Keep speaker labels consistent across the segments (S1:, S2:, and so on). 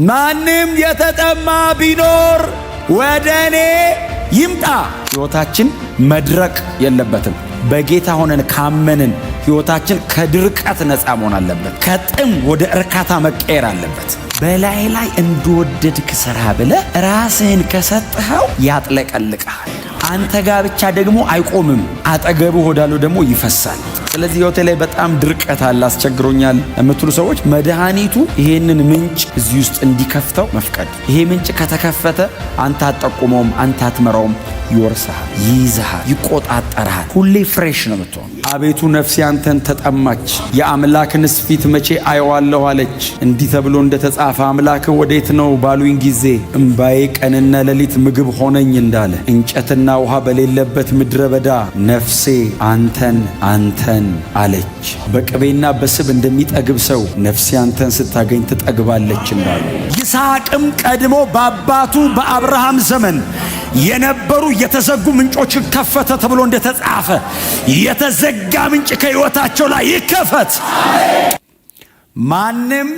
S1: ማንም የተጠማ ቢኖር ወደ እኔ ይምጣ። ሕይወታችን መድረቅ የለበትም። በጌታ ሆነን ካመንን ሕይወታችን ከድርቀት ነፃ መሆን አለበት። ከጥም ወደ እርካታ መቀየር አለበት። በላይ ላይ እንደወደድክ ስራ ብለህ ራስህን ከሰጠኸው ያጥለቀልቅሃል። አንተ ጋር ብቻ ደግሞ አይቆምም፣ አጠገብህ ወዳለው ደግሞ ይፈሳል። ስለዚህ ሕይወቴ ላይ በጣም ድርቀት አለ፣ አስቸግሮኛል የምትሉ ሰዎች መድኃኒቱ ይሄንን ምንጭ እዚህ ውስጥ እንዲከፍተው መፍቀድ። ይሄ ምንጭ ከተከፈተ አንተ አትጠቁመውም፣ አንተ አትመራውም፣ ይወርስሃል፣ ይይዝሃል፣ ይቆጣጠርሃል። ሁሌ ፍሬሽ ነው የምትሆን። አቤቱ ነፍሴ አንተን ተጠማች፣ የአምላክንስ ፊት መቼ አየዋለሁ አለች። እንዲህ ተብሎ እንደተጻፈ አምላክህ ወዴት ነው ባሉኝ ጊዜ እምባዬ ቀንና ሌሊት ምግብ ሆነኝ እንዳለ እንጨትና ውሃ በሌለበት ምድረ በዳ ነፍሴ አንተን አለች። በቅቤና በስብ እንደሚጠግብ ሰው ነፍሴ አንተን ስታገኝ ትጠግባለች እንዳሉ ይስሐቅም ቀድሞ በአባቱ በአብርሃም ዘመን የነበሩ የተዘጉ ምንጮች ከፈተ ተብሎ እንደተጻፈ የተዘጋ ምንጭ ከሕይወታቸው ላይ ይከፈት። ማንም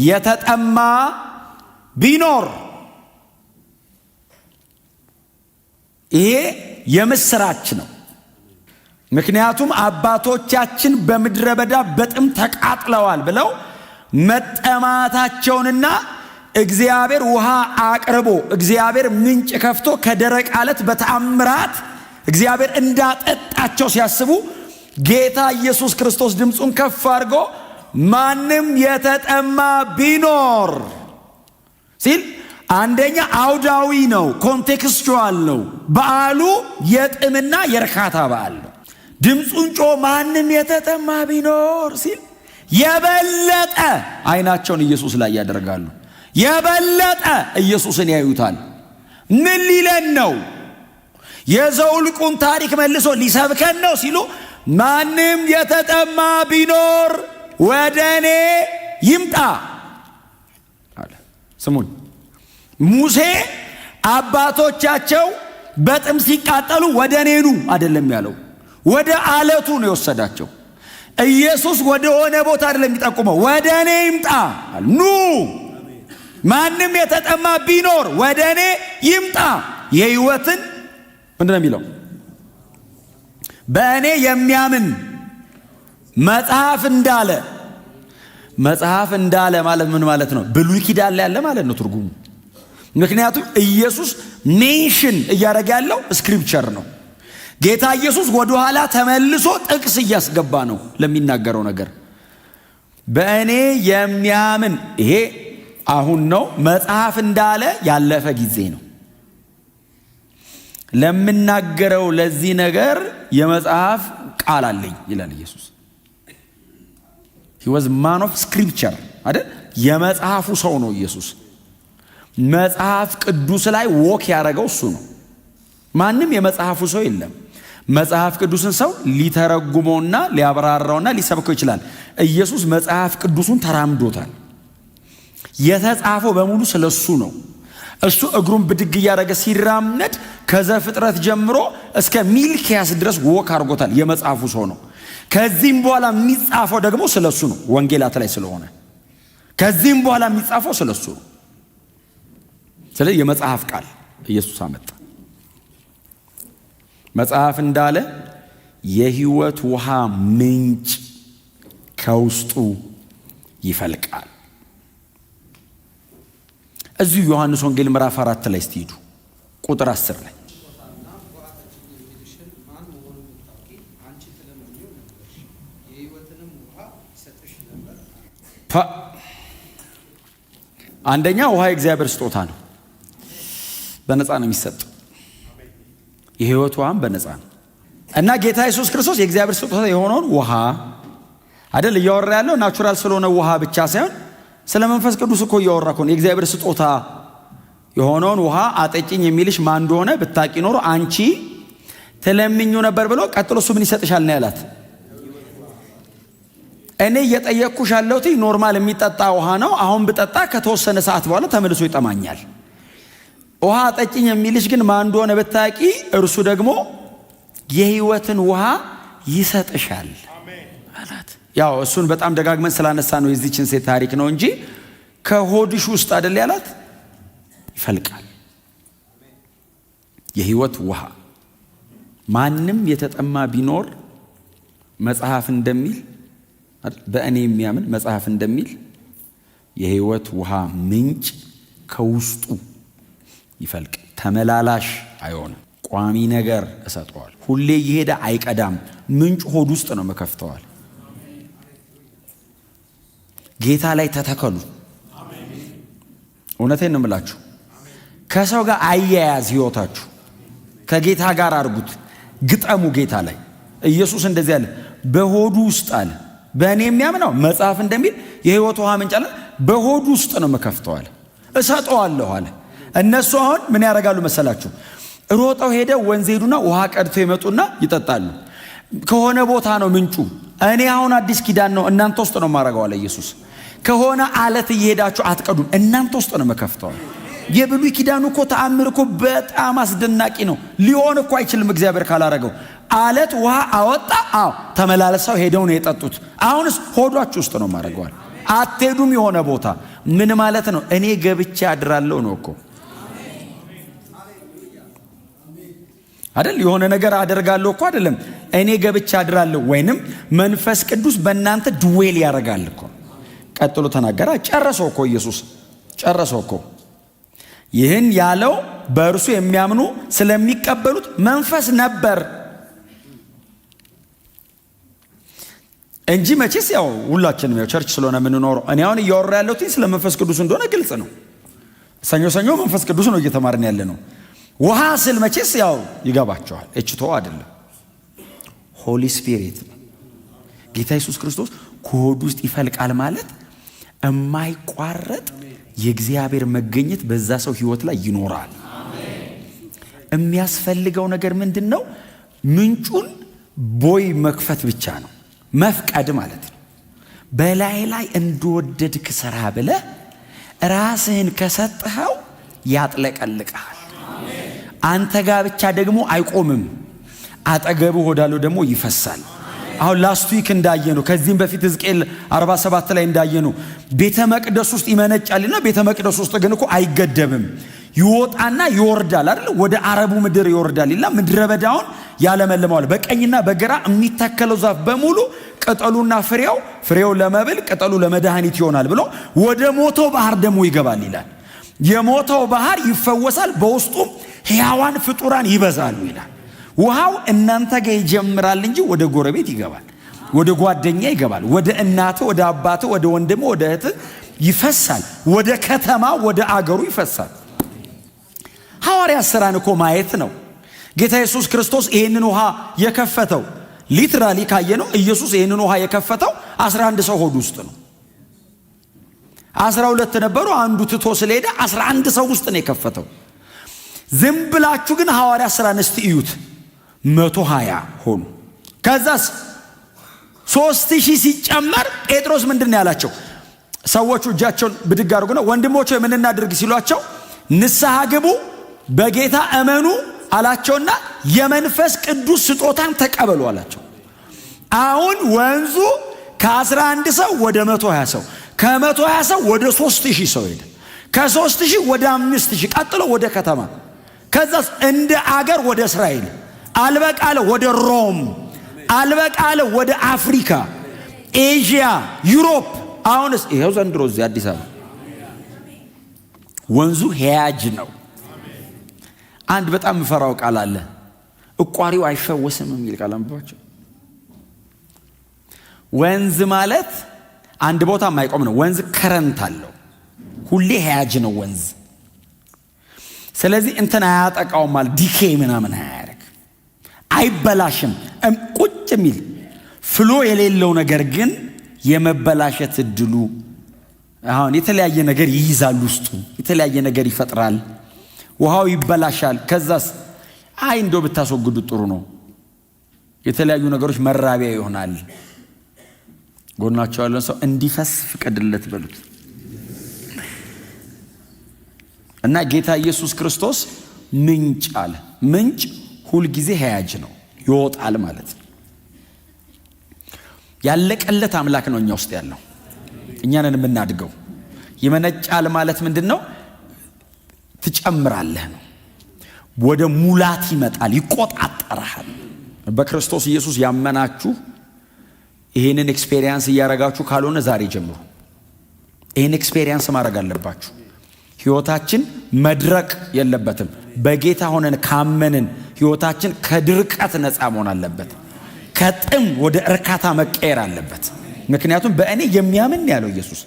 S1: የተጠማ ቢኖር፣ ይሄ የምስራች ነው። ምክንያቱም አባቶቻችን በምድረ በዳ በጥም ተቃጥለዋል ብለው መጠማታቸውንና እግዚአብሔር ውሃ አቅርቦ እግዚአብሔር ምንጭ ከፍቶ ከደረቅ አለት በተአምራት እግዚአብሔር እንዳጠጣቸው ሲያስቡ ጌታ ኢየሱስ ክርስቶስ ድምፁን ከፍ አድርጎ ማንም የተጠማ ቢኖር ሲል አንደኛ አውዳዊ ነው፣ ኮንቴክስቹዋል ነው። በዓሉ የጥምና የርካታ በዓል ነው። ድምፁን ጮ ማንም የተጠማ ቢኖር ሲል የበለጠ አይናቸውን ኢየሱስ ላይ ያደርጋሉ። የበለጠ ኢየሱስን ያዩታል። ምን ሊለን ነው? የዘውልቁን ታሪክ መልሶ ሊሰብከን ነው ሲሉ ማንም የተጠማ ቢኖር ወደ እኔ ይምጣ አለ። ስሙን። ሙሴ አባቶቻቸው በጥም ሲቃጠሉ ወደ እኔ ኑ አይደለም ያለው፣ ወደ አለቱ ነው የወሰዳቸው። ኢየሱስ ወደ ሆነ ቦታ አይደለም የሚጠቁመው፣ ወደ እኔ ይምጣ አለ። ኑ ማንም የተጠማ ቢኖር ወደ እኔ ይምጣ። የሕይወትን ምንድነው የሚለው? በእኔ የሚያምን መጽሐፍ እንዳለ ማለት ምን ማለት ነው? ብሉይ ኪዳን ላይ ያለ ማለት ነው ትርጉሙ። ምክንያቱም ኢየሱስ ሜንሽን እያደረገ ያለው ስክሪፕቸር ነው። ጌታ ኢየሱስ ወደ ኋላ ተመልሶ ጥቅስ እያስገባ ነው ለሚናገረው ነገር። በእኔ የሚያምን፣ ይሄ አሁን ነው። መጽሐፍ እንዳለ ያለፈ ጊዜ ነው። ለምናገረው ለዚህ ነገር የመጽሐፍ ቃል አለኝ ይላል ኢየሱስ። he was man of scripture አይደል? የመጽሐፉ ሰው ነው ኢየሱስ። መጽሐፍ ቅዱስ ላይ ወክ ያደረገው እሱ ነው። ማንም የመጽሐፉ ሰው የለም። መጽሐፍ ቅዱስን ሰው ሊተረጉመውና ሊያብራራውና ሊሰብከው ይችላል። ኢየሱስ መጽሐፍ ቅዱሱን ተራምዶታል። የተጻፈው በሙሉ ስለሱ ነው። እሱ እግሩን ብድግ እያደረገ ሲራመድ ከዘፍጥረት ጀምሮ እስከ ሚልኪያስ ድረስ ወክ አድርጎታል። የመጽሐፉ ሰው ነው። ከዚህም በኋላ የሚጻፈው ደግሞ ስለሱ ነው፣ ወንጌላት ላይ ስለሆነ ከዚህም በኋላ የሚጻፈው ስለሱ ነው። ስለዚህ የመጽሐፍ ቃል ኢየሱስ አመጣ። መጽሐፍ እንዳለ የሕይወት ውሃ ምንጭ ከውስጡ ይፈልቃል። እዚሁ ዮሐንስ ወንጌል ምዕራፍ 4 ላይ ስትሄዱ ቁጥር 10 ላይ አንደኛ ውሃ የእግዚአብሔር ስጦታ ነው። በነፃ ነው የሚሰጠው። የሕይወት ውሃም በነፃ ነው እና ጌታ ኢየሱስ ክርስቶስ የእግዚአብሔር ስጦታ የሆነውን ውሃ አይደል እያወራ ያለው። ናቹራል ስለሆነ ውሃ ብቻ ሳይሆን ስለ መንፈስ ቅዱስ እኮ እያወራ እኮ ነው። የእግዚአብሔር ስጦታ የሆነውን ውሃ አጠጪኝ የሚልሽ ማን እንደሆነ ብታቂ ኖሮ አንቺ ትለምኙ ነበር ብሎ ቀጥሎ እሱ ምን ይሰጥሻል ነው ያላት። እኔ እየጠየቅኩሽ ያለሁት ኖርማል የሚጠጣ ውሃ ነው። አሁን ብጠጣ ከተወሰነ ሰዓት በኋላ ተመልሶ ይጠማኛል። ውሃ አጠጪኝ የሚልሽ ግን ማን እንደሆነ ብታቂ እርሱ ደግሞ የሕይወትን ውሃ ይሰጥሻል አላት። ያው እሱን በጣም ደጋግመን ስላነሳ ነው የዚህችን ሴት ታሪክ ነው እንጂ ከሆድሽ ውስጥ አይደል ያላት ይፈልቃል የሕይወት ውሃ። ማንም የተጠማ ቢኖር መጽሐፍ እንደሚል በእኔ የሚያምን መጽሐፍ እንደሚል የሕይወት ውሃ ምንጭ ከውስጡ ይፈልቅ። ተመላላሽ አይሆንም። ቋሚ ነገር እሰጠዋል። ሁሌ እየሄደ አይቀዳም። ምንጭ ሆድ ውስጥ ነው መከፍተዋል። ጌታ ላይ ተተከሉ። እውነቴን ነው የምላችሁ። ከሰው ጋር አያያዝ ሕይወታችሁ ከጌታ ጋር አርጉት። ግጠሙ ጌታ ላይ። ኢየሱስ እንደዚህ አለ፣ በሆዱ ውስጥ አለ በእኔ የሚያምነው መጽሐፍ እንደሚል የሕይወት ውሃ ምንጭ አለ በሆዱ ውስጥ ነው መከፍተዋል፣ እሰጠዋለሁ አለ። እነሱ አሁን ምን ያደርጋሉ መሰላችሁ? ሮጠው ሄደው ወንዝ ሄዱና ውሃ ቀድተው ይመጡና ይጠጣሉ። ከሆነ ቦታ ነው ምንጩ። እኔ አሁን አዲስ ኪዳን ነው እናንተ ውስጥ ነው ማረጋው አለ ኢየሱስ። ከሆነ አለት እየሄዳችሁ አትቀዱም፣ እናንተ ውስጥ ነው መከፍተዋል። የብሉይ ኪዳኑ እኮ ተአምር እኮ በጣም አስደናቂ ነው። ሊሆን እኮ አይችልም እግዚአብሔር ካላረገው። አለት ውሃ አወጣ። አዎ ተመላለሰው ሄደው ነው የጠጡት። አሁንስ ሆዷችሁ ውስጥ ነው ማረጋው። አትሄዱም የሆነ ቦታ። ምን ማለት ነው? እኔ ገብቼ አድራለሁ ነው እኮ አይደል? የሆነ ነገር አደርጋለሁ እኮ አይደለም። እኔ ገብቼ አድራለሁ ወይንም መንፈስ ቅዱስ በእናንተ ድዌል ያደርጋል እኮ። ቀጥሎ ተናገረ። ጨረሰው እኮ ኢየሱስ ጨረሰው እኮ። ይህን ያለው በእርሱ የሚያምኑ ስለሚቀበሉት መንፈስ ነበር እንጂ መቼስ ያው ሁላችንም ያው ቸርች ስለሆነ የምንኖረው እኔ አሁን እያወራ ያለሁት ስለ መንፈስ ቅዱስ እንደሆነ ግልጽ ነው። ሰኞ ሰኞ መንፈስ ቅዱስ ነው እየተማርን ያለ ነው። ውሃ ስል መቼስ ያው ይገባቸዋል። እችቶ አይደለም ሆሊ ስፒሪት ጌታ ኢየሱስ ክርስቶስ ከሆዱ ውስጥ ይፈልቃል ማለት የማይቋረጥ የእግዚአብሔር መገኘት በዛ ሰው ህይወት ላይ ይኖራል። የሚያስፈልገው ነገር ምንድነው? ምንጩን ቦይ መክፈት ብቻ ነው። መፍቀድ ማለት ነው። በላይ ላይ እንደወደድክ ስራ ብለህ ራስህን ከሰጠኸው ያጥለቀልቃል። አንተ ጋር ብቻ ደግሞ አይቆምም፣ አጠገቡ ወዳለው ደግሞ ይፈሳል። አሁን ላስት ዊክ እንዳየነው ከዚህም በፊት ሕዝቅኤል 47 ላይ እንዳየነው ቤተ መቅደስ ውስጥ ይመነጫልና ቤተ መቅደስ ውስጥ ግን እኮ አይገደብም፣ ይወጣና ይወርዳል አይደል? ወደ አረቡ ምድር ይወርዳል ይላል። ምድረ በዳውን ያለመልመዋል። በቀኝና በግራ የሚተከለው ዛፍ በሙሉ ቅጠሉና ፍሬው ለመብል ቅጠሉ ለመድኃኒት ይሆናል ብሎ ወደ ሞተው ባህር ደግሞ ይገባል ይላል። የሞተው ባህር ይፈወሳል፣ በውስጡም ሕያዋን ፍጡራን ይበዛሉ ይላል። ውሃው እናንተ ጋር ይጀምራል እንጂ ወደ ጎረቤት ይገባል፣ ወደ ጓደኛ ይገባል፣ ወደ እናት፣ ወደ አባት፣ ወደ ወንድም፣ ወደ እህት ይፈሳል፣ ወደ ከተማ፣ ወደ አገሩ ይፈሳል። ሐዋርያት ሥራን እኮ ማየት ነው። ጌታ ኢየሱስ ክርስቶስ ይህንን ውሃ የከፈተው ሊትራሊ ካየነው ኢየሱስ ይህንን ውሃ የከፈተው 11 ሰው ሆድ ውስጥ ነው። 12 ነበሩ፣ አንዱ ትቶ ስለሄደ 11 ሰው ውስጥ ነው የከፈተው። ዝም ብላችሁ ግን ሐዋርያት ሥራን እስቲ እዩት። 120 ሆኑ። ከዛስ 3000 ሲጨመር ጴጥሮስ ምንድነው ያላቸው? ሰዎቹ እጃቸውን ብድግ አድርገው ወንድሞች ምን እናድርግ ሲሏቸው ንስሐ ግቡ በጌታ እመኑ አላቸውና የመንፈስ ቅዱስ ስጦታን ተቀበሉ አላቸው። አሁን ወንዙ ከ11 ሰው ወደ 120 ሰው፣ ከ120 ሰው ወደ 3000 ሰው ሄደ። ከ3000 ወደ 5000 ቀጥሎ ወደ ከተማ፣ ከዛስ እንደ አገር ወደ እስራኤል አልበቃለ ወደ ሮም አልበቃለ ወደ አፍሪካ፣ ኤዥያ፣ ዩሮፕ። አሁንስ ይሄው ዘንድሮ እዚህ አዲስ አበባ ወንዙ ሄያጅ ነው። አንድ በጣም ምፈራው ቃል አለ፣ እቋሪው አይፈወስም የሚል ቃል አንብባችሁ። ወንዝ ማለት አንድ ቦታ የማይቆም ነው። ወንዝ ከረንት አለው፣ ሁሌ ሄያጅ ነው ወንዝ። ስለዚህ እንትን አያጠቃውም ማለት ዲኬ ምናምን አያደርግ፣ አይበላሽም። ቁጭ የሚል ፍሎ የሌለው ነገር ግን የመበላሸት እድሉ አሁን የተለያየ ነገር ይይዛል፣ ውስጡ የተለያየ ነገር ይፈጥራል። ውሃው ይበላሻል። ከዛስ አይ እንደው ብታስወግዱት ጥሩ ነው፣ የተለያዩ ነገሮች መራቢያ ይሆናል። ጎናቸው ያለው ሰው እንዲፈስ ፍቀድለት በሉት። እና ጌታ ኢየሱስ ክርስቶስ ምንጭ አለ። ምንጭ ሁልጊዜ ሄያጅ ነው፣ ይወጣል ማለት ነው። ያለቀለት አምላክ ነው እኛ ውስጥ ያለው። እኛ ነን የምናድገው። ይመነጫል ማለት ምንድነው? ትጨምራለህ ነው። ወደ ሙላት ይመጣል፣ ይቆጣጠራል። በክርስቶስ ኢየሱስ ያመናችሁ ይሄንን ኤክስፔሪየንስ እያረጋችሁ ካልሆነ ዛሬ ጀምሩ ይሄን ኤክስፔሪየንስ ማድረግ አለባችሁ። ህይወታችን መድረቅ የለበትም። በጌታ ሆነን ካመንን ህይወታችን ከድርቀት ነፃ መሆን አለበት። ከጥም ወደ እርካታ መቀየር አለበት። ምክንያቱም በእኔ የሚያምን ያለው ኢየሱስ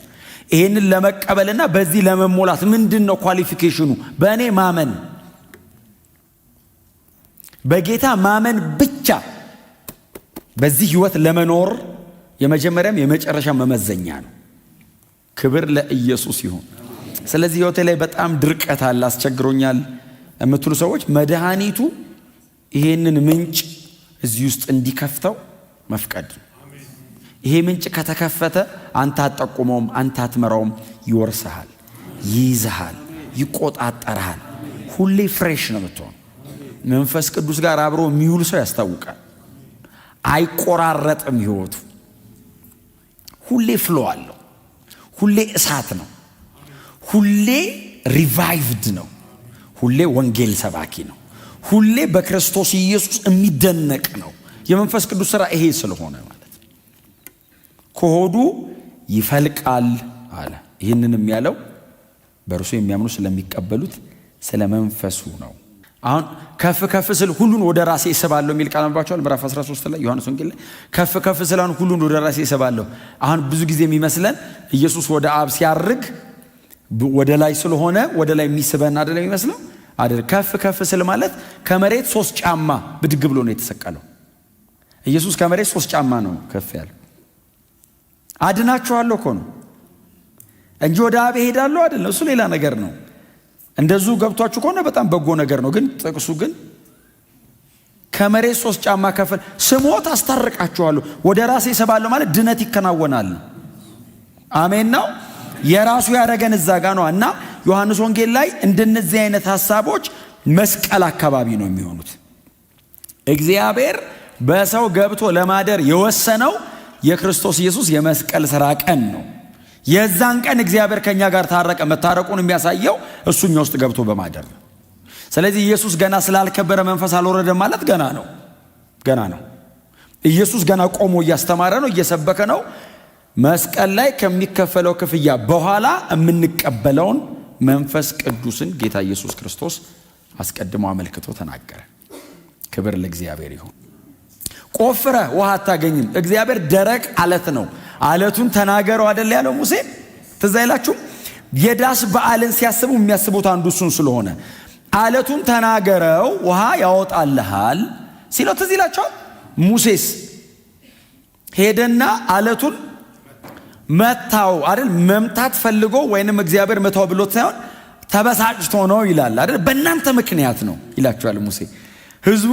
S1: ይሄንን ለመቀበልና በዚህ ለመሞላት ምንድነው ኳሊፊኬሽኑ? በእኔ ማመን፣ በጌታ ማመን ብቻ በዚህ ህይወት ለመኖር የመጀመሪያም የመጨረሻ መመዘኛ ነው። ክብር ለኢየሱስ ይሁን። ስለዚህ ህይወቴ ላይ በጣም ድርቀት አለ፣ አስቸግሮኛል የምትሉ ሰዎች መድኃኒቱ ይሄንን ምንጭ እዚህ ውስጥ እንዲከፍተው መፍቀድ። ይሄ ምንጭ ከተከፈተ አንተ አትጠቁመውም፣ አንተ አትመራውም፣ ይወርስሃል፣ ይይዝሃል፣ ይቆጣጠርሃል። ሁሌ ፍሬሽ ነው የምትሆን። መንፈስ ቅዱስ ጋር አብሮ የሚውል ሰው ያስታውቃል። አይቆራረጥም ህይወቱ። ሁሌ ፍሎ አለው። ሁሌ እሳት ነው። ሁሌ ሪቫይቭድ ነው። ሁሌ ወንጌል ሰባኪ ነው። ሁሌ በክርስቶስ ኢየሱስ የሚደነቅ ነው። የመንፈስ ቅዱስ ሥራ ይሄ ስለሆነ ማለት ከሆዱ ይፈልቃል አለ። ይህንንም ያለው በእርሱ የሚያምኑ ስለሚቀበሉት ስለ መንፈሱ ነው። አሁን ከፍ ከፍ ስል ሁሉን ወደ ራሴ እሰባለሁ የሚል ቃል አንባችኋል። ምዕራፍ 13 ላይ ዮሐንስ ወንጌል ላይ ከፍ ከፍ ስል አሁን ሁሉን ወደ ራሴ እሰባለሁ። አሁን ብዙ ጊዜ የሚመስለን ኢየሱስ ወደ አብ ሲያርግ ወደ ላይ ስለሆነ ወደ ላይ የሚስበን አይደለም የሚመስለው አይደል? ከፍ ከፍ ስል ማለት ከመሬት 3 ጫማ ብድግ ብሎ ነው የተሰቀለው። ኢየሱስ ከመሬት 3 ጫማ ነው ከፍ ያለው። አድናችኋለሁ እኮ ነው እንጂ ወደ አብ እሄዳለሁ አይደለም። እሱ ሌላ ነገር ነው። እንደዚሁ ገብቷችሁ ከሆነ በጣም በጎ ነገር ነው። ግን ጥቅሱ ግን ከመሬት 3 ጫማ ከፍል ስሞት አስታርቃችኋለሁ ወደ ራሴ እሰባለሁ ማለት ድነት ይከናወናል። አሜን ነው። የራሱ ያደረገን እዛ ጋ ነው። እና ዮሐንስ ወንጌል ላይ እንደነዚህ አይነት ሐሳቦች መስቀል አካባቢ ነው የሚሆኑት። እግዚአብሔር በሰው ገብቶ ለማደር የወሰነው የክርስቶስ ኢየሱስ የመስቀል ሥራ ቀን ነው። የዛን ቀን እግዚአብሔር ከኛ ጋር ታረቀ። መታረቁን የሚያሳየው እሱኛ ውስጥ ገብቶ በማደር ነው። ስለዚህ ኢየሱስ ገና ስላልከበረ መንፈስ አልወረደም ማለት ገና ነው። ኢየሱስ ገና ቆሞ እያስተማረ ነው፣ እየሰበከ ነው። መስቀል ላይ ከሚከፈለው ክፍያ በኋላ የምንቀበለውን መንፈስ ቅዱስን ጌታ ኢየሱስ ክርስቶስ አስቀድሞ አመልክቶ ተናገረ። ክብር ለእግዚአብሔር ይሁን። ቆፍረ ውሃ አታገኝም። እግዚአብሔር ደረቅ አለት ነው። አለቱን ተናገረው አይደል ያለው ሙሴ። ትዝ አይላችሁ? የዳስ በዓልን ሲያስቡ የሚያስቡት አንዱ እሱን ስለሆነ አለቱን ተናገረው ውሃ ያወጣልሃል ሲለው ትዝ ይላችኋል። ሙሴስ ሄደና አለቱን መታው አይደል? መምታት ፈልጎ ወይንም እግዚአብሔር መታው ብሎት ሳይሆን ተበሳጭቶ ነው ይላል አይደል? በእናንተ ምክንያት ነው ይላችኋል ሙሴ። ህዝቡ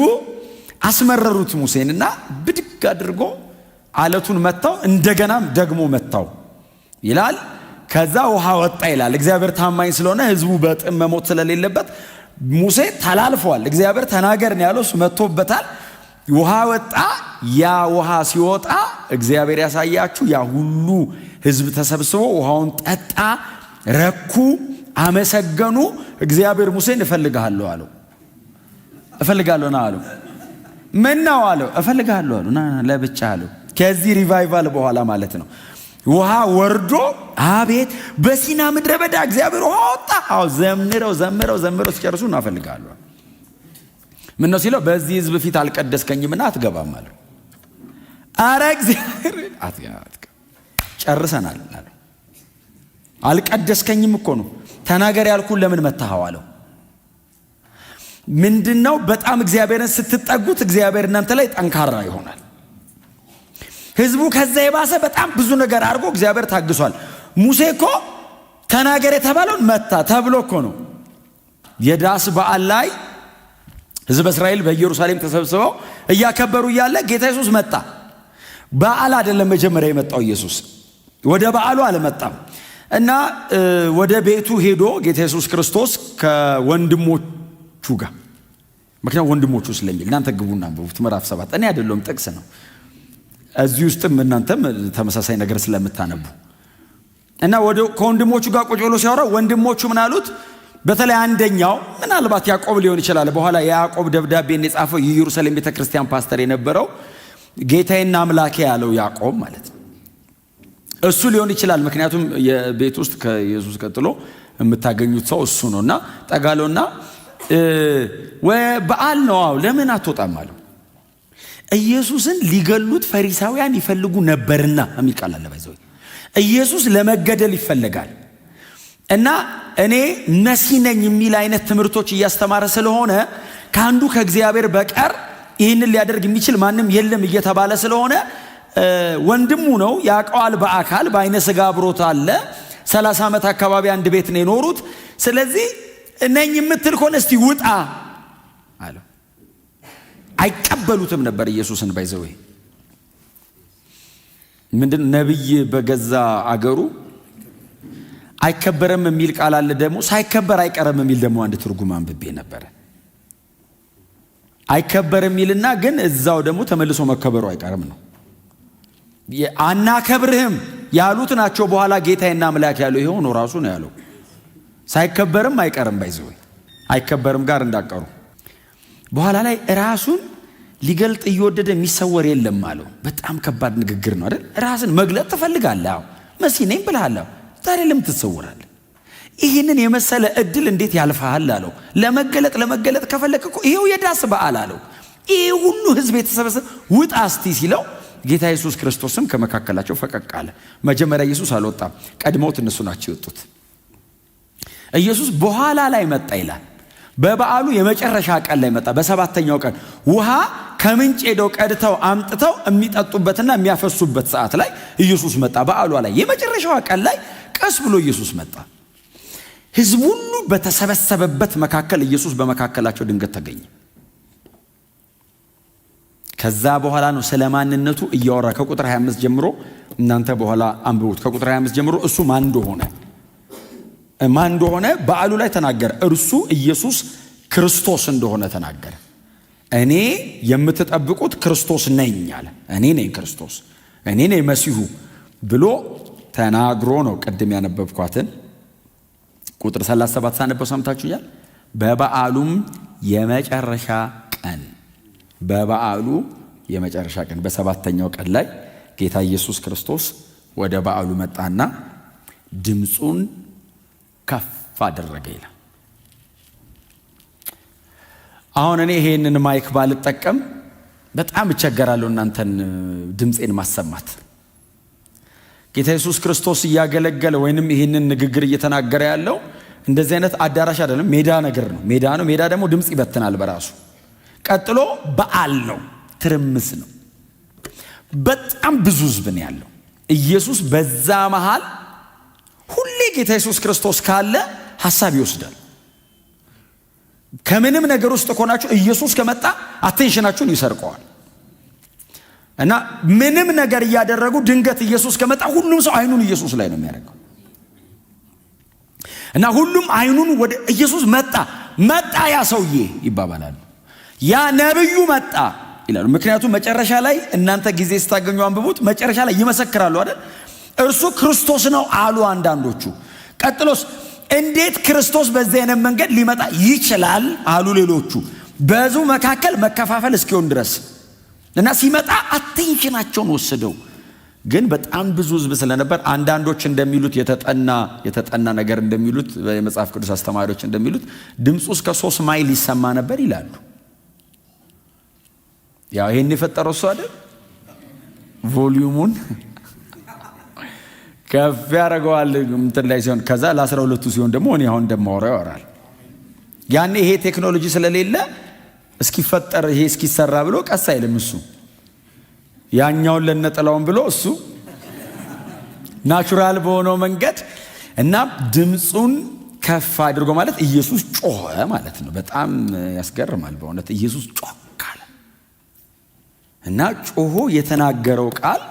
S1: አስመረሩት ሙሴንና ብድግ አድርጎ አለቱን መታው፣ እንደገናም ደግሞ መታው ይላል። ከዛ ውሃ ወጣ ይላል። እግዚአብሔር ታማኝ ስለሆነ ህዝቡ በጥም መሞት ስለሌለበት ሙሴ ተላልፏል። እግዚአብሔር ተናገር ነው ያለው፣ እሱ መጥቶበታል። ውሃ ወጣ። ያ ውሃ ሲወጣ እግዚአብሔር ያሳያችሁ፣ ያ ሁሉ ህዝብ ተሰብስቦ ውሃውን ጠጣ፣ ረኩ፣ አመሰገኑ። እግዚአብሔር ሙሴን እፈልግሃለሁ አለው። እፈልጋለሁ ና አለው። ምን ነው አለው? እፈልግሃለሁ አለው። ና ለብቻ አለው። ከዚህ ሪቫይቫል በኋላ ማለት ነው ውሃ ወርዶ አቤት በሲና ምድረ በዳ እግዚአብሔር ውሃ ወጣ። አዎ ዘምረው ሲጨርሱ ና እፈልግሃለሁ። ምን ነው ሲለው በዚህ ህዝብ ፊት አልቀደስከኝምና አትገባም አለው። አረ እግዚአብሔር ጨርሰናል አለው። አልቀደስከኝም እኮ ነው ተናገር ያልኩን ለምን መታኸው አለው። ምንድነው? በጣም እግዚአብሔርን ስትጠጉት እግዚአብሔር እናንተ ላይ ጠንካራ ይሆናል። ህዝቡ ከዛ የባሰ በጣም ብዙ ነገር አድርጎ እግዚአብሔር ታግሷል። ሙሴ እኮ ተናገር የተባለውን መታ ተብሎ እኮ ነው። የዳስ በዓል ላይ ህዝብ እስራኤል በኢየሩሳሌም ተሰብስበው እያከበሩ እያለ ጌታ ኢየሱስ መጣ። በዓል አይደለም መጀመሪያ የመጣው ኢየሱስ፣ ወደ በዓሉ አልመጣም። እና ወደ ቤቱ ሄዶ ጌታ ኢየሱስ ክርስቶስ ከወንድሞቹ ጋር፣ ምክንያቱም ወንድሞቹ ስለሚል እናንተ ግቡና አንብቡት ምዕራፍ 7 እኔ አይደለም ጥቅስ ነው። እዚህ ውስጥም እናንተም ተመሳሳይ ነገር ስለምታነቡ እና ከወንድሞቹ ጋር ቁጭ ብሎ ሲያወራ ወንድሞቹ ምን አሉት? በተለይ አንደኛው ምናልባት ያዕቆብ ሊሆን ይችላል። በኋላ የያዕቆብ ደብዳቤን የጻፈው የኢየሩሳሌም ቤተክርስቲያን ፓስተር የነበረው ጌታዬና አምላኬ ያለው ያዕቆብ ማለት ነው። እሱ ሊሆን ይችላል። ምክንያቱም የቤት ውስጥ ከኢየሱስ ቀጥሎ የምታገኙት ሰው እሱ ነውና ጠጋሎና በዓል ነው ለምን አትወጣም አለው። ኢየሱስን ሊገሉት ፈሪሳውያን ይፈልጉ ነበርና የሚቃላለ ባይዘው ኢየሱስ ለመገደል ይፈልጋል እና እኔ መሲህ ነኝ የሚል አይነት ትምህርቶች እያስተማረ ስለሆነ ከአንዱ ከእግዚአብሔር በቀር ይህንን ሊያደርግ የሚችል ማንም የለም እየተባለ ስለሆነ ወንድሙ ነው ያውቀዋል። በአካል በአይነ ሥጋ አብሮት አለ። 30 ዓመት አካባቢ አንድ ቤት ነው የኖሩት። ስለዚህ ነኝ የምትል ከሆነ እስቲ ውጣ አለው። አይቀበሉትም ነበር ኢየሱስን። ባይዘው ምንድን ነብይ በገዛ አገሩ አይከበርም የሚል ቃል አለ። ደግሞ ሳይከበር አይቀርም የሚል ደግሞ አንድ ትርጉም አንብቤ ነበር። አይከበርም የሚልና ግን እዛው ደግሞ ተመልሶ መከበሩ አይቀርም ነው። አናከብርህም ያሉት ናቸው በኋላ ጌታዬና አምላኬ ያለው ይሄው ነው ራሱ ነው ያለው። ሳይከበርም አይቀርም ባይዘው አይከበርም ጋር እንዳቀሩ በኋላ ላይ ራሱን ሊገልጥ እየወደደ የሚሰወር የለም አለው። በጣም ከባድ ንግግር ነው አይደል? ራስን መግለጥ ትፈልጋለህ፣ መሲህ ነኝ ብለሃል፣ ታዲያ ለምን ትሰወራለህ? ይህንን የመሰለ እድል እንዴት ያልፋል አለው። ለመገለጥ ከፈለክ እኮ ይሄው የዳስ በዓል አለው። ይሄ ሁሉ ህዝብ የተሰበሰበ ውጣ እስቲ ሲለው ጌታ ኢየሱስ ክርስቶስም ከመካከላቸው ፈቀቅ አለ። መጀመሪያ ኢየሱስ አልወጣም፣ ቀድመውት እነሱ ናቸው የወጡት። ኢየሱስ በኋላ ላይ መጣ ይላል። በበዓሉ የመጨረሻ ቀን ላይ መጣ። በሰባተኛው ቀን ውሃ ከምንጭ ሄደው ቀድተው አምጥተው የሚጠጡበትና የሚያፈሱበት ሰዓት ላይ ኢየሱስ መጣ። በዓሉ ላይ የመጨረሻዋ ቀን ላይ ቀስ ብሎ ኢየሱስ መጣ። ህዝብ ሁሉ በተሰበሰበበት መካከል ኢየሱስ በመካከላቸው ድንገት ተገኘ። ከዛ በኋላ ነው ስለ ማንነቱ እያወራ ከቁጥር 25 ጀምሮ እናንተ በኋላ አንብቡት። ከቁጥር 25 ጀምሮ እሱ ማን እንደሆነ በዓሉ ላይ ተናገረ። እርሱ ኢየሱስ ክርስቶስ እንደሆነ ተናገረ። እኔ የምትጠብቁት ክርስቶስ ነኝ አለ። እኔ ነኝ ክርስቶስ፣ እኔ ነኝ መሲሁ ብሎ ተናግሮ ነው ቅድም ያነበብኳትን ቁጥር 37 ሳነበው ሰምታችሁኛል። በበዓሉም የመጨረሻ ቀን በሰባተኛው ቀን ላይ ጌታ ኢየሱስ ክርስቶስ ወደ በዓሉ መጣና ድምፁን ከፍ አደረገ ይላል። አሁን እኔ ይሄንን ማይክ ባልጠቀም በጣም እቸገራለሁ እናንተን ድምፄን ማሰማት። ጌታ ኢየሱስ ክርስቶስ እያገለገለ ወይንም ይሄንን ንግግር እየተናገረ ያለው እንደዚህ አይነት አዳራሽ አይደለም፣ ሜዳ ነገር ነው። ሜዳ ነው። ሜዳ ደግሞ ድምፅ ይበትናል በራሱ። ቀጥሎ በዓል ነው፣ ትርምስ ነው። በጣም ብዙ ህዝብ ነው ያለው። ኢየሱስ በዛ መሃል ሁሌ ጌታ ኢየሱስ ክርስቶስ ካለ ሐሳብ ይወስዳል። ከምንም ነገር ውስጥ ሆናችሁ ኢየሱስ ከመጣ አቴንሽናችሁን ይሰርቀዋል። እና ምንም ነገር እያደረጉ ድንገት ኢየሱስ ከመጣ ሁሉም ሰው አይኑን ኢየሱስ ላይ ነው የሚያደርገው። እና ሁሉም አይኑን ወደ ኢየሱስ መጣ ያ ሰውዬ ይባባላሉ። ያ ነብዩ መጣ ይላሉ። ምክንያቱም መጨረሻ ላይ እናንተ ጊዜ ስታገኙ አንብቡት። መጨረሻ ላይ ይመሰክራሉ አይደል? እርሱ ክርስቶስ ነው አሉ አንዳንዶቹ። ቀጥሎስ እንዴት ክርስቶስ በዚህ አይነት መንገድ ሊመጣ ይችላል አሉ ሌሎቹ። በዙ መካከል መከፋፈል እስኪሆን ድረስ እና ሲመጣ አቴንሽናቸውን ወሰደው። ግን በጣም ብዙ ህዝብ ስለነበር አንዳንዶች እንደሚሉት የተጠና ነገር እንደሚሉት የመጽሐፍ ቅዱስ አስተማሪዎች እንደሚሉት ድምፁ እስከ 3 ማይል ይሰማ ነበር ይላሉ። ያው ይሄን የፈጠረው እሱ አይደል? ቮሊዩሙን ከፍ ያደርገዋል እንትን ላይ ሲሆን፣ ከዛ ለ12ቱ ሲሆን ደግሞ እኔ አሁን እንደማወራው ያወራል። ያኔ ይሄ ቴክኖሎጂ ስለሌለ እስኪፈጠር ይሄ እስኪሰራ ብሎ ቀስ አይልም እሱ። ያኛውን ለነጠላውን ብሎ እሱ ናቹራል በሆነው መንገድ እና ድምፁን ከፍ አድርጎ ማለት ኢየሱስ ጮኸ ማለት ነው። በጣም ያስገርማል በእውነት ኢየሱስ ጮኸ ካለ እና ጮሆ የተናገረው ቃል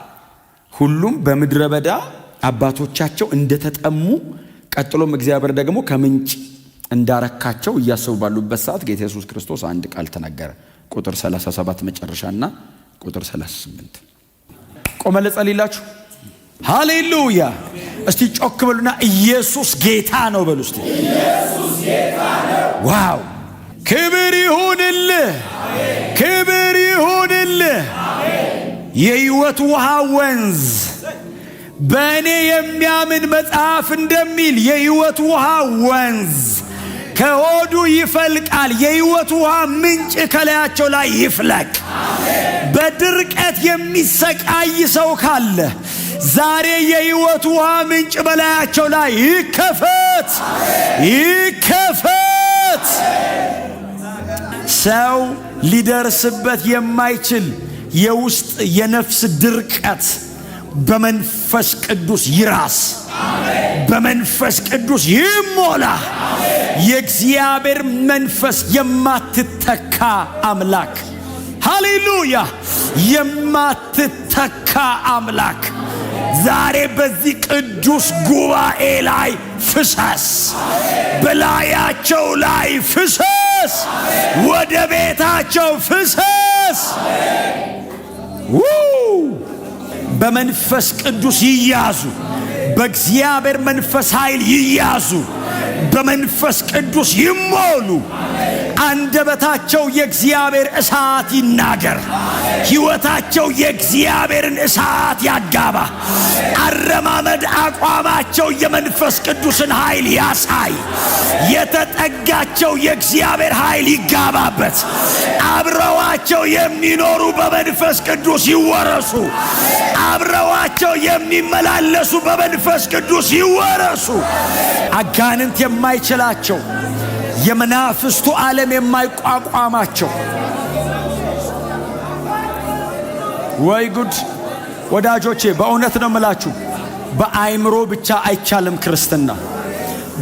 S1: ሁሉም በምድረ በዳ አባቶቻቸው እንደተጠሙ ቀጥሎም እግዚአብሔር ደግሞ ከምንጭ እንዳረካቸው እያሰቡ ባሉበት ሰዓት ጌታ ኢየሱስ ክርስቶስ አንድ ቃል ተናገረ። ቁጥር 37 መጨረሻና ቁጥር 38 ቆመ ልጸልይላችሁ። ሃሌሉያ እስቲ ጮክ በሉና ኢየሱስ ጌታ ነው በሉ እስቲ።
S2: ኢየሱስ ጌታ ነው።
S1: ዋው! ክብር ይሁንልህ፣ ክብር ይሁንልህ። የሕይወት ውሃ ወንዝ በእኔ የሚያምን መጽሐፍ እንደሚል የሕይወት ውሃ ወንዝ ከሆዱ ይፈልቃል። የሕይወት ውሃ ምንጭ ከላያቸው ላይ ይፍለቅ። በድርቀት የሚሰቃይ ሰው ካለ ዛሬ የሕይወት ውሃ ምንጭ በላያቸው ላይ ይከፈት፣ ይከፈት። ሰው ሊደርስበት የማይችል የውስጥ የነፍስ ድርቀት በመንፈስ ቅዱስ ይራስ፣ በመንፈስ ቅዱስ ይሞላ። የእግዚአብሔር መንፈስ የማትተካ አምላክ፣ ሃሌሉያ! የማትተካ አምላክ ዛሬ በዚህ ቅዱስ ጉባኤ ላይ ፍሰስ፣ በላያቸው ላይ ፍሰስ፣ ወደ ቤታቸው ፍሰስ። በመንፈስ ቅዱስ ይያዙ፣ በእግዚአብሔር መንፈስ ኃይል ይያዙ፣ በመንፈስ ቅዱስ ይሞሉ። አንደበታቸው የእግዚአብሔር እሳት ይናገር፣ ሕይወታቸው የእግዚአብሔርን እሳት ያጋባ። አረማመድ አቋማቸው የመንፈስ ቅዱስን ኃይል ያሳይ። የተጠጋቸው የእግዚአብሔር ኃይል ይጋባበት። አብረዋቸው የሚኖሩ በመንፈስ ቅዱስ ይወረሱ። አብረዋቸው የሚመላለሱ በመንፈስ ቅዱስ ይወረሱ። አጋንንት የማይችላቸው የመናፍስቱ ዓለም የማይቋቋማቸው ወይ ጉድ! ወዳጆቼ በእውነት ነው የምላችሁ፣ በአእምሮ ብቻ አይቻልም ክርስትና።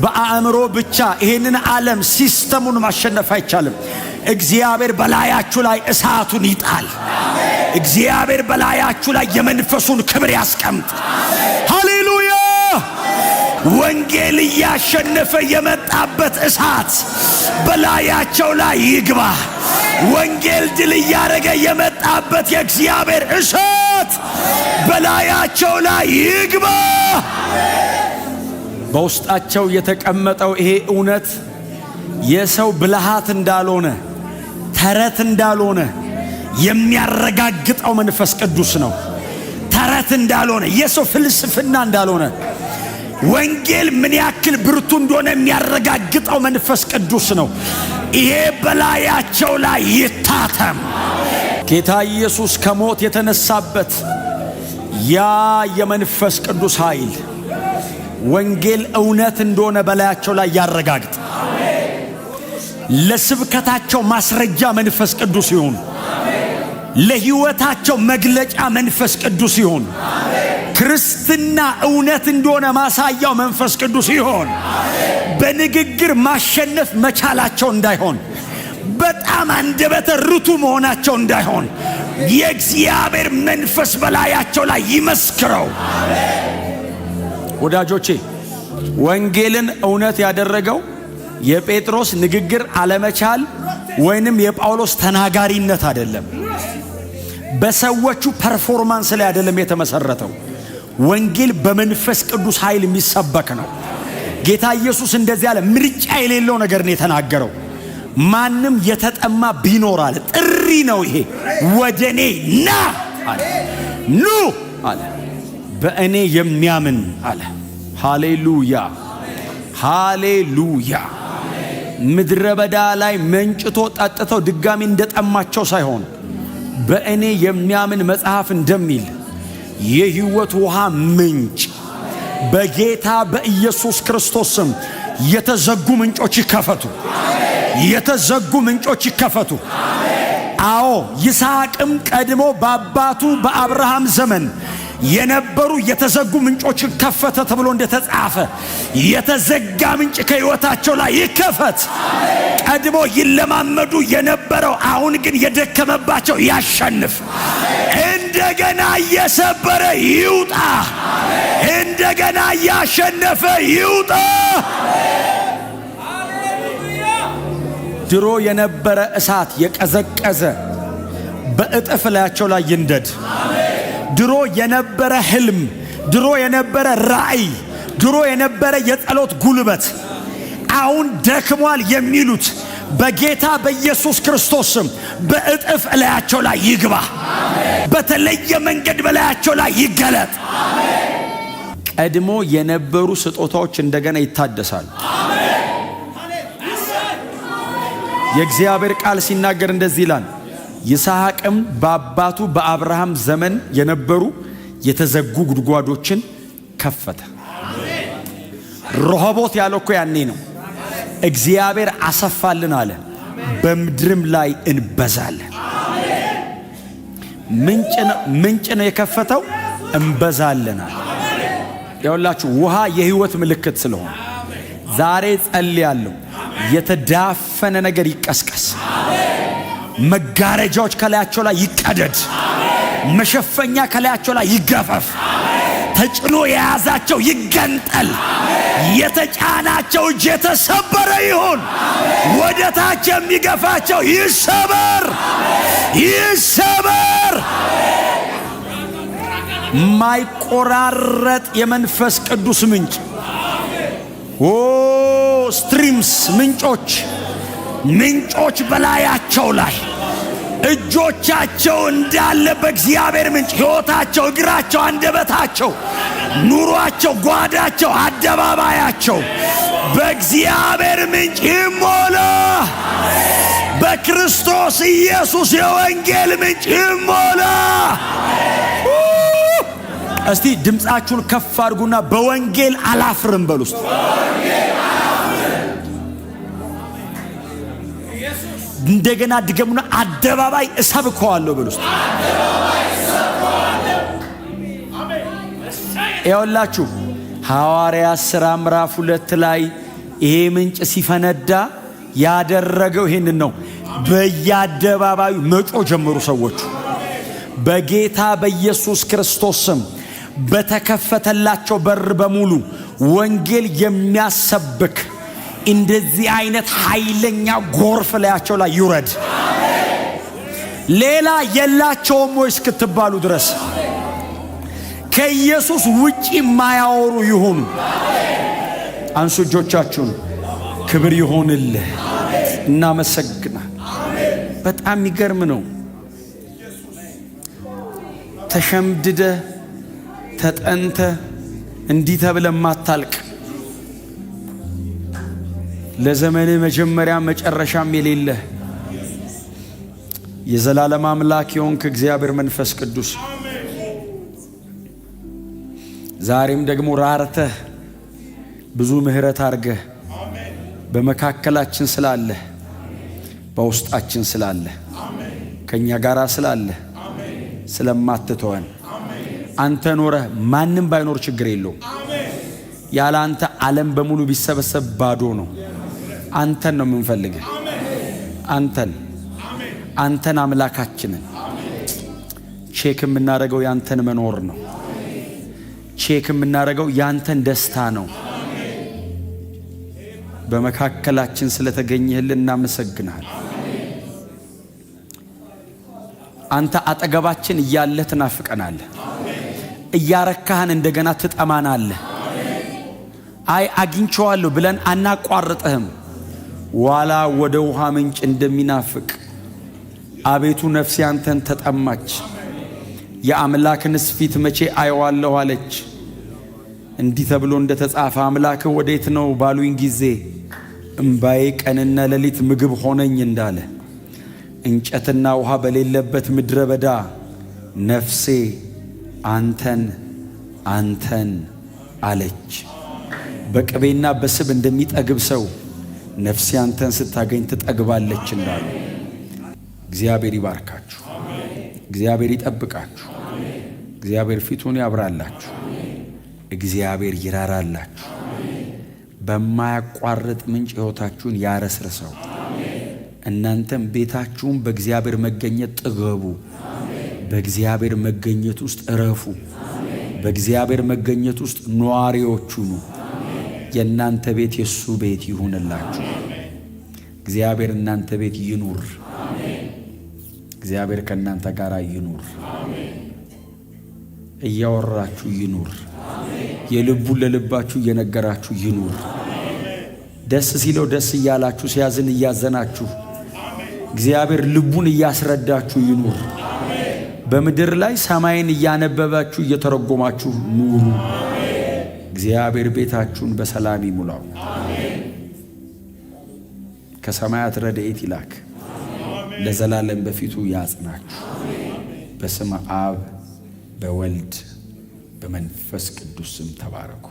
S1: በአእምሮ ብቻ ይሄንን ዓለም ሲስተሙን ማሸነፍ አይቻልም። እግዚአብሔር በላያችሁ ላይ እሳቱን ይጣል። እግዚአብሔር በላያችሁ ላይ የመንፈሱን ክብር ያስቀምጥ። ሃሌሉያ! ወንጌል እያሸነፈ የመጣበት እሳት በላያቸው ላይ ይግባ። ወንጌል ድል እያደረገ የመጣበት የእግዚአብሔር እሳት በላያቸው ላይ ይግባ። በውስጣቸው የተቀመጠው ይሄ እውነት የሰው ብልሃት እንዳልሆነ፣ ተረት እንዳልሆነ የሚያረጋግጠው መንፈስ ቅዱስ ነው። ተረት እንዳልሆነ፣ የሰው ፍልስፍና እንዳልሆነ፣ ወንጌል ምን ያክል ብርቱ እንደሆነ የሚያረጋግጠው መንፈስ ቅዱስ ነው። ይሄ በላያቸው ላይ ይታተም። ጌታ ኢየሱስ ከሞት የተነሳበት ያ የመንፈስ ቅዱስ ኃይል ወንጌል እውነት እንደሆነ በላያቸው ላይ ያረጋግጥ። ለስብከታቸው ማስረጃ መንፈስ ቅዱስ ይሁን። ለሕይወታቸው መግለጫ መንፈስ ቅዱስ ይሁን። ክርስትና እውነት እንደሆነ ማሳያው መንፈስ ቅዱስ ይሁን። በንግግር ማሸነፍ መቻላቸው እንዳይሆን፣ በጣም አንደበተ ርቱዕ መሆናቸው እንዳይሆን የእግዚአብሔር መንፈስ በላያቸው ላይ ይመስክረው። ወዳጆቼ ወንጌልን እውነት ያደረገው የጴጥሮስ ንግግር አለመቻል ወይንም የጳውሎስ ተናጋሪነት አይደለም። በሰዎቹ ፐርፎርማንስ ላይ አይደለም የተመሰረተው። ወንጌል በመንፈስ ቅዱስ ኃይል የሚሰበክ ነው። ጌታ ኢየሱስ እንደዚህ ያለ ምርጫ የሌለው ነገር ነው የተናገረው። ማንም የተጠማ ቢኖር አለ፣ ጥሪ ነው ይሄ፣ ወደኔ ና አለ፣ ኑ አለ፣ በእኔ የሚያምን አለ። ሃሌሉያ ሃሌሉያ። ምድረ በዳ ላይ መንጭቶ ጠጥተው ድጋሚ እንደጠማቸው ሳይሆን በእኔ የሚያምን መጽሐፍ እንደሚል የሕይወት ውሃ ምንጭ በጌታ በኢየሱስ ክርስቶስ ስም የተዘጉ ምንጮች ይከፈቱ። የተዘጉ ምንጮች ይከፈቱ። አዎ ይስሐቅም ቀድሞ በአባቱ በአብርሃም ዘመን የነበሩ የተዘጉ ምንጮች ከፈተ ተብሎ እንደተጻፈ የተዘጋ ምንጭ ከሕይወታቸው ላይ ይከፈት። ቀድሞ ይለማመዱ የነበረው አሁን ግን የደከመባቸው ያሸንፍ። እንደገና እየሰበረ ይውጣ። እንደገና እያሸነፈ ይውጣ። ድሮ የነበረ እሳት የቀዘቀዘ በእጥፍ ላያቸው ላይ ይንደድ። ድሮ የነበረ ህልም፣ ድሮ የነበረ ራእይ ድሮ የነበረ የጸሎት ጉልበት አሁን ደክሟል የሚሉት በጌታ በኢየሱስ ክርስቶስ ስም በእጥፍ እላያቸው ላይ ይግባ። በተለየ መንገድ በላያቸው ላይ ይገለጥ። ቀድሞ የነበሩ ስጦታዎች እንደገና ይታደሳሉ። የእግዚአብሔር ቃል ሲናገር እንደዚህ ይላል፣ ይስሐቅም በአባቱ በአብርሃም ዘመን የነበሩ የተዘጉ ጉድጓዶችን ከፈተ። ረሆቦት ያለው እኮ ያኔ ነው። እግዚአብሔር አሰፋልን አለ፣ በምድርም ላይ እንበዛለን። ምንጭ ነው የከፈተው፣ እንበዛለን አለ። ያውላችሁ ውሃ የህይወት ምልክት ስለሆነ ዛሬ ጸልያለሁ፣ የተዳፈነ ነገር ይቀስቀስ። መጋረጃዎች ከላያቸው ላይ ይቀደድ። መሸፈኛ ከላያቸው ላይ ይገፈፍ። ተጭኖ የያዛቸው ይገንጠል። የተጫናቸው እጅ የተሰበረ ይሁን። ወደ ታች የሚገፋቸው ይሰበር፣ ይሰበር። ማይቆራረጥ የመንፈስ ቅዱስ ምንጭ ስትሪምስ ምንጮች በላያቸው ላይ እጆቻቸው እንዳለ በእግዚአብሔር ምንጭ ሕይወታቸው፣ እግራቸው፣ አንደበታቸው፣ ኑሯቸው፣ ጓዳቸው፣ አደባባያቸው በእግዚአብሔር ምንጭ ይሞላ። በክርስቶስ ኢየሱስ የወንጌል ምንጭ ይሞላ። እስቲ ድምፃችሁን ከፍ አድርጉና በወንጌል አላፍርም በሉ። ውስጥ እንደገና ድገሙና አደባባይ እሰብከዋለሁ በሉ። ውስጥ ይኸውላችሁ ሐዋርያት ሥራ ምዕራፍ 2 ላይ ይሄ ምንጭ ሲፈነዳ ያደረገው ይሄንን ነው። በየአደባባዩ መጮ ጀመሩ ሰዎቹ። በጌታ በኢየሱስ ክርስቶስ ስም በተከፈተላቸው በር በሙሉ ወንጌል የሚያሰብክ እንደዚህ አይነት ኃይለኛ ጎርፍ ላያቸው ላይ ይውረድ። ሌላ የላቸውም ወይ እስክትባሉ ድረስ ከኢየሱስ ውጪ የማያወሩ ይሁኑ። አንሱ እጆቻችሁን። ክብር ይሆንልህ። እናመሰግናል። በጣም የሚገርም ነው። ተሸምድደ ተጠንተ እንዲህ ተብለ ማታልቅ ለዘመን መጀመሪያ መጨረሻም የሌለ የዘላለም አምላክ የሆንክ እግዚአብሔር መንፈስ ቅዱስ ዛሬም ደግሞ ራርተህ ብዙ ምህረት አርገህ በመካከላችን ስላለ፣ በውስጣችን ስላለ፣ ከኛ ጋራ ስላለ፣ ስለማትተወን አንተ ኖረህ ማንም ባይኖር ችግር የለውም። ያለ አንተ ዓለም በሙሉ ቢሰበሰብ ባዶ ነው። አንተን ነው የምንፈልገው። አንተን አምላካችንን ቼክ የምናደርገው ያንተን መኖር ነው። ቼክ የምናደርገው ያንተን ደስታ ነው። በመካከላችን ስለተገኘህልን እናመሰግናለን። አንተ አጠገባችን እያለህ ትናፍቀናለህ። እያረካህን እንደገና ትጠማናለህ። አይ አግኝቼዋለሁ ብለን አናቋርጥህም። ዋላ ወደ ውሃ ምንጭ እንደሚናፍቅ አቤቱ ነፍሴ አንተን ተጠማች፣ የአምላክንስ ፊት መቼ አየዋለሁ አለች። እንዲህ ተብሎ እንደተጻፈ አምላክህ ወዴት ነው ባሉኝ ጊዜ እምባዬ ቀንና ሌሊት ምግብ ሆነኝ እንዳለ እንጨትና ውሃ በሌለበት ምድረ በዳ ነፍሴ አንተን አለች። በቅቤና በስብ እንደሚጠግብ ሰው ነፍሴ አንተን ስታገኝ ትጠግባለች እንዳሉ እግዚአብሔር ይባርካችሁ። እግዚአብሔር ይጠብቃችሁ። እግዚአብሔር ፊቱን ያብራላችሁ። እግዚአብሔር ይራራላችሁ። በማያቋርጥ ምንጭ ሕይወታችሁን ያረስርሰው። እናንተም ቤታችሁን በእግዚአብሔር መገኘት ጥገቡ። በእግዚአብሔር መገኘት ውስጥ እረፉ። በእግዚአብሔር መገኘት ውስጥ ነዋሪዎች ሁኑ። የእናንተ ቤት የሱ ቤት ይሁንላችሁ። እግዚአብሔር እናንተ ቤት ይኑር። እግዚአብሔር ከእናንተ ጋር ይኑር። እያወራችሁ ይኑር። የልቡን ለልባችሁ እየነገራችሁ ይኑር። ደስ ሲለው ደስ እያላችሁ፣ ሲያዝን እያዘናችሁ፣ እግዚአብሔር ልቡን እያስረዳችሁ ይኑር። በምድር ላይ ሰማይን እያነበባችሁ እየተረጎማችሁ ኑሩ። እግዚአብሔር ቤታችሁን በሰላም ይሙላው። ከሰማያት ረድኤት ይላክ፣ ለዘላለም በፊቱ ያጽናችሁ። በስመ አብ በወልድ በመንፈስ ቅዱስ ስም ተባረኩ።